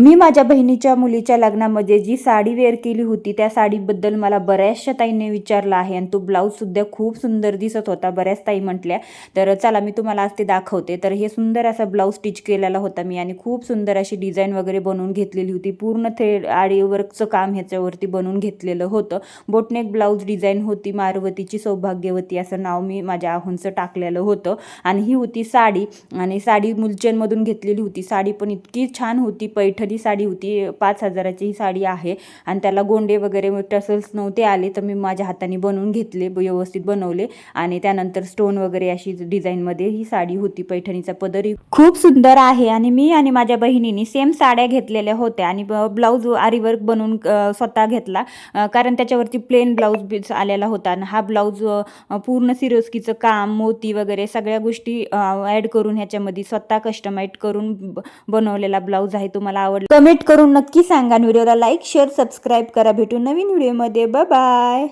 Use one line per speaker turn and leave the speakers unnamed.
मी माझ्या बहिणीच्या मुलीच्या लग्नामध्ये जी साडी वेअर केली होती त्या साडीबद्दल मला बऱ्याचशा ताईंनी विचारलं आहे आणि तो ब्लाऊजसुद्धा खूप सुंदर दिसत होता. बऱ्याच ताई म्हटल्या. तर चला मी तुम्हाला आज ते दाखवते. तर हे सुंदर असा ब्लाऊज स्टिच केलेला होता मी आणि खूप सुंदर अशी डिझाईन वगैरे बनवून घेतलेली होती. पूर्ण थ्रेड आरी वर्कचं काम ह्याच्यावरती बनवून घेतलेलं होतं. बोटनेक ब्लाऊज डिझाईन होती. मारवतीची सौभाग्यवती असं नाव मी माझ्या आहोंचं टाकलेलं होतं. आणि ही होती साडी आणि साडी मुलचंदमधून घेतलेली होती. साडी पण इतकी छान होती. पैठणी साडी होती. 5,000ची ही साडी आहे आणि त्याला गोंडे वगैरे टसल्स नव्हते आले तर मी माझ्या हाताने बनवून घेतले, व्यवस्थित बनवले आणि त्यानंतर स्टोन वगैरे अशी डिझाईनमध्ये ही साडी होती. पैठणीचा पदरही खूप सुंदर आहे आणि मी आणि माझ्या बहिणीने सेम साड्या घेतलेल्या होत्या आणि ब्लाऊज आरीवर्क बनवून स्वतः घेतला, कारण त्याच्यावरती प्लेन ब्लाऊज आलेला होता आणि हा ब्लाऊज पूर्ण सिरोस्कीचं काम, मोती वगैरे सगळ्या गोष्टी ॲड करून ह्याच्यामध्ये स्वतः कस्टमाइज करून बनवलेला ब्लाऊज आहे. तुम्हाला आवडला कमेंट करून नक्की सांगा. व्हिडिओला लाईक, शेअर, सबस्क्राईब करा. भेटू नवीन व्हिडिओमध्ये. Bye bye.